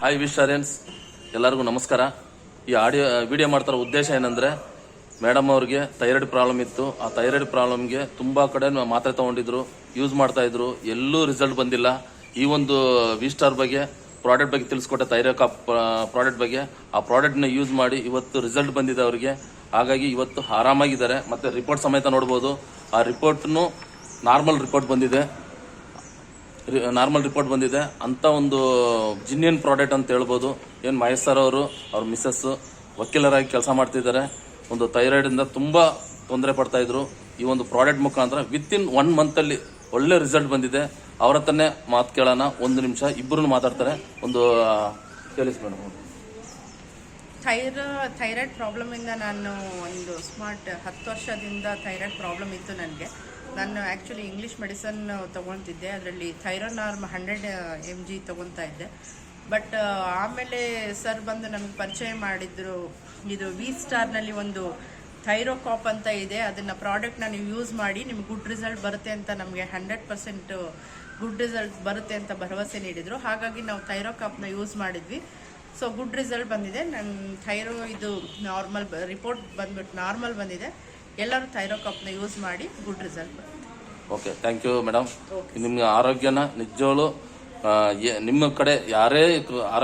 Hi ವಿಶ್ವರೆನ್ಸ್, ಎಲ್ಲರಿಗೂ ನಮಸ್ಕಾರ. ಈ ವಿಡಿಯೋ ಮಾಡ್ತಾರೋ ಉದ್ದೇಶ ಏನಂದರೆ, ಮೇಡಮ್ ಅವ್ರಿಗೆ ಥೈರಾಯ್ಡ್ ಪ್ರಾಬ್ಲಮ್ ಇತ್ತು. ಆ ಥೈರಾಯ್ಡ್ ಪ್ರಾಬ್ಲಮ್ಗೆ ತುಂಬ ಕಡೆ ಮಾತ್ರೆ ತೊಗೊಂಡಿದ್ರು, ಯೂಸ್ ಮಾಡ್ತಾಯಿದ್ರು, ಎಲ್ಲೂ ರಿಸಲ್ಟ್ ಬಂದಿಲ್ಲ. ಈ ಒಂದು ವಿಸ್ಟಾರ್ ಬಗ್ಗೆ ಪ್ರಾಡಕ್ಟ್ ಬಗ್ಗೆ ತಿಳಿಸ್ಕೊಟ್ಟೆ, ಥೈರಾಯ್ಡ್ ಕಪ್ ಪ್ರಾಡಕ್ಟ್ ಬಗ್ಗೆ. ಆ ಪ್ರಾಡಕ್ಟ್ನ ಯೂಸ್ ಮಾಡಿ ಇವತ್ತು ರಿಸಲ್ಟ್ ಬಂದಿದೆ ಅವರಿಗೆ. ಹಾಗಾಗಿ ಇವತ್ತು ಆರಾಮಾಗಿದ್ದಾರೆ. ಮತ್ತು ರಿಪೋರ್ಟ್ ಸಮೇತ ನೋಡ್ಬೋದು. ಆ ರಿಪೋರ್ಟ್ನು ನಾರ್ಮಲ್ ರಿಪೋರ್ಟ್ ಬಂದಿದೆ. ಅಂತ ಒಂದು ಜಿನ್ನಿಯನ್ ಪ್ರಾಡಕ್ಟ್ ಅಂತ ಹೇಳ್ಬೋದು. ಏನು ಮಹೇಶ್ ಸರ್ ಅವರು ಅವ್ರ ಮಿಸ್ಸಸ್ ವಕೀಲರಾಗಿ ಕೆಲಸ ಮಾಡ್ತಿದ್ದಾರೆ. ಒಂದು ಥೈರಾಯ್ಡಿಂದ ತುಂಬ ತೊಂದರೆ ಪಡ್ತಾಯಿದ್ರು. ಈ ಒಂದು ಪ್ರಾಡಕ್ಟ್ ಮುಖಾಂತರ ವಿತಿನ್ 1 ಮಂತಲ್ಲಿ ಒಳ್ಳೆ ರಿಸಲ್ಟ್ ಬಂದಿದೆ. ಅವ್ರ ಹತ್ರನೇ ಮಾತು ಕೇಳೋಣ. 1 ನಿಮಿಷ ಇಬ್ಬರು ಮಾತಾಡ್ತಾರೆ. ಒಂದು ಕೇಳಿಸ್ ಮೇಡಮ್. ಥೈರಾಯ್ಡ್ ಪ್ರಾಬ್ಲಮಿಂದ ನಾನು ಒಂದು 10 ವರ್ಷದಿಂದ ಥೈರಾಯ್ಡ್ ಪ್ರಾಬ್ಲಮ್ ಇತ್ತು ನನಗೆ. ನಾನು ಆ್ಯಕ್ಚುಲಿ ಇಂಗ್ಲೀಷ್ ಮೆಡಿಸನ್ ತೊಗೊಳ್ತಿದ್ದೆ. ಅದರಲ್ಲಿ ಥೈರೋನಾರ್ಮ್ 100 mg ತೊಗೊತಾ ಇದ್ದೆ. ಬಟ್ ಆಮೇಲೆ ಸರ್ ಬಂದು ನನಗೆ ಪರಿಚಯ ಮಾಡಿದ್ರು, ಇದು ವಿಸ್ಟಾರ್ನಲ್ಲಿ ಒಂದು ಥೈರೋಕಾಪ್ ಅಂತ ಇದೆ, ಅದನ್ನು ಪ್ರಾಡಕ್ಟ್ನ ನೀವು ಯೂಸ್ ಮಾಡಿ ನಿಮ್ಗೆ ಗುಡ್ ರಿಸಲ್ಟ್ ಬರುತ್ತೆ ಅಂತ ನಮಗೆ 100% ಗುಡ್ ರಿಸಲ್ಟ್ ಬರುತ್ತೆ ಅಂತ ಭರವಸೆ ನೀಡಿದರು. ಹಾಗಾಗಿ ನಾವು ಥೈರೋಕಾಪ್ನ ಯೂಸ್ ಮಾಡಿದ್ವಿ. ಸೊ ಗುಡ್ ರಿಸಲ್ಟ್ ಬಂದಿದೆ. ನನ್ನ ಇದು ನಾರ್ಮಲ್ ರಿಪೋರ್ಟ್ ಬಂದ್ಬಿಟ್ಟು ನಾರ್ಮಲ್ ಬಂದಿದೆ. ಎಲ್ಲರೂ ಥೈರೋಕಾಪ್ನ ಯೂಸ್ ಮಾಡಿ ಗುಡ್ ರಿಸಲ್ಟ್ ಬರುತ್ತೆ. Okay, thank you madam. ನಿಮ್ಮ ಆರೋಗ್ಯನ ನಿಜವಾಗ್ಲೂ ನಿಮ್ಮ ಕಡೆ ಯಾರೇ ಆರೋಗ್ಯ